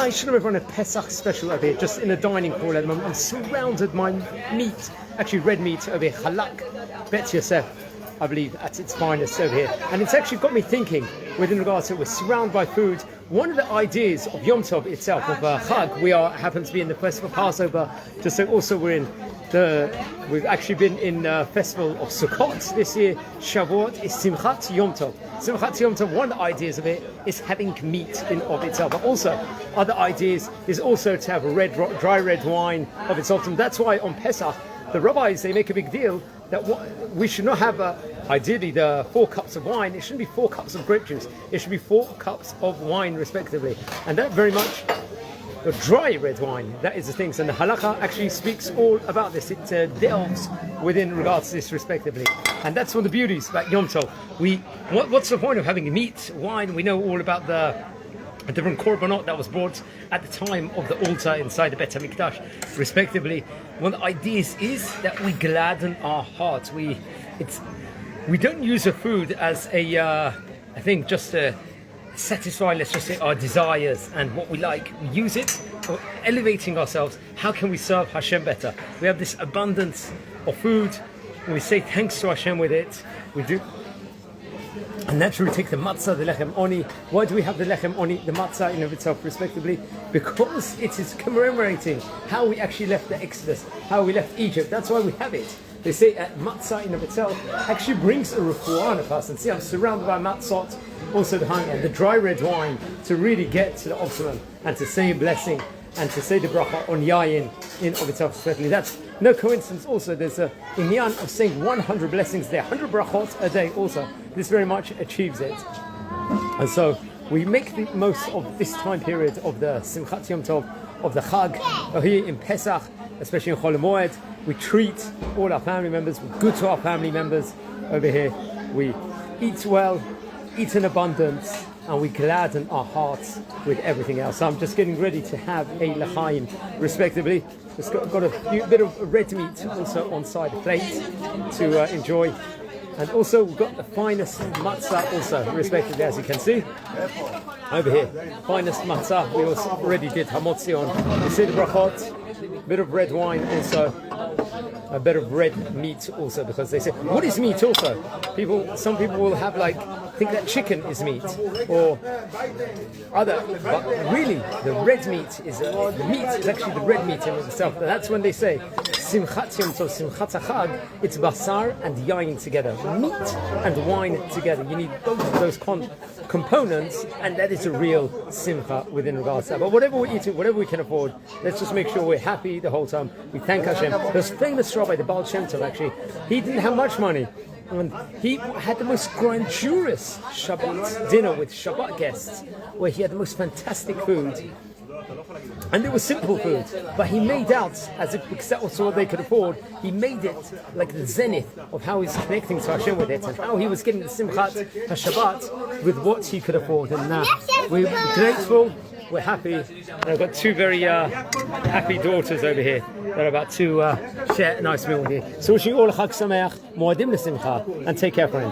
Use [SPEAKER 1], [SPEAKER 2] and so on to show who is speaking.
[SPEAKER 1] I should have run a Pesach special over here, just in a dining hall at the moment. I'm surrounded by meat, actually red meat over here, halak, Bet Yosef, I believe, at its finest over here. And it's actually got me thinking, within regards to it, we're surrounded by food. One of the ideas of Yom Tov itself, of Chag, happen to be in the festival of Passover, just so also we've actually been in the festival of Sukkot this year. Shavuot is Simchat Yom Tov. Simchat Yom Tov, one of the ideas of it is having meat in of itself, but also other ideas is also to have a dry red wine of itself. And that's why on Pesach, the rabbis, they make a big deal that we should not have, ideally, the 4 cups of wine. It shouldn't be 4 cups of grape juice. It should be 4 cups of wine, respectively. And that very much, the dry red wine, that is the thing. And the halakha actually speaks all about this. It delves within regards to this, respectively. And that's one of the beauties about Yom Tov. What's the point of having meat, wine? We know all about the different korbanot that was brought at the time of the altar inside the Bet HaMikdash, respectively. One of the ideas is that we gladden our hearts. We don't use the food as I think, just to satisfy, let's just say, our desires and what we like. We use it for elevating ourselves. How can we serve Hashem better? We have this abundance of food, and we say thanks to Hashem with it. We do. And naturally we take the matzah, the lechem oni. Why do we have the lechem oni, the matzah in of itself, respectively? Because it is commemorating how we actually left the Exodus, how we left Egypt. That's why we have it. They say matzah in of itself actually brings a refuah on a person. See, I'm surrounded by matzot, also the hunger, the dry red wine, to really get to the optimum and to say a blessing and to say the bracha on yayin in of itself, especially. That's no coincidence. Also, there's a inyan of saying 100 blessings there, 100 brachot a day. Also, this very much achieves it. And so we make the most of this time period of the Simchat Yom Tov, of the Chag, here in Pesach, especially in Chol Hamoed. We treat all our family members. We're good to our family members over here. We eat well, eat in abundance, and we gladden our hearts with everything else. So I'm just getting ready to have a l'chaim, respectively. Just got a bit of red meat also on side the plate to enjoy. And also we've got the finest matzah also, respectively, as you can see. Over here, finest matzah. We also already did hamotzi on. You see the brachot, a bit of red wine also. A bit of red meat also, because they say, what is meat also? Some people will have think that chicken is meat or other, but really the red meat is the meat is actually the red meat in itself. And that's when they say Simchat Yom Tov, Simchat Chag, it's basar and yayin together, meat and wine together. You need both of those components, and that is a real simcha within regards to that. But whatever we're eating, whatever we can afford, let's just make sure we're happy the whole time. We thank Hashem. There's famous rabbi, the Baal Shem Tov, actually, he didn't have much money, and he had the most grandiose Shabbat dinner with Shabbat guests, where he had the most fantastic food. And it was simple food, but he made out, as if because that was all they could afford, he made it like the zenith of how he's connecting to Hashem with it, and how he was getting the Simchat HaShabbat with what he could afford. And we're grateful, we're happy, and I've got 2 very happy daughters over here that are about to share a nice meal with you. So wishing you all a Chag Sameach, Moadim L'Simcha, and take care, friends.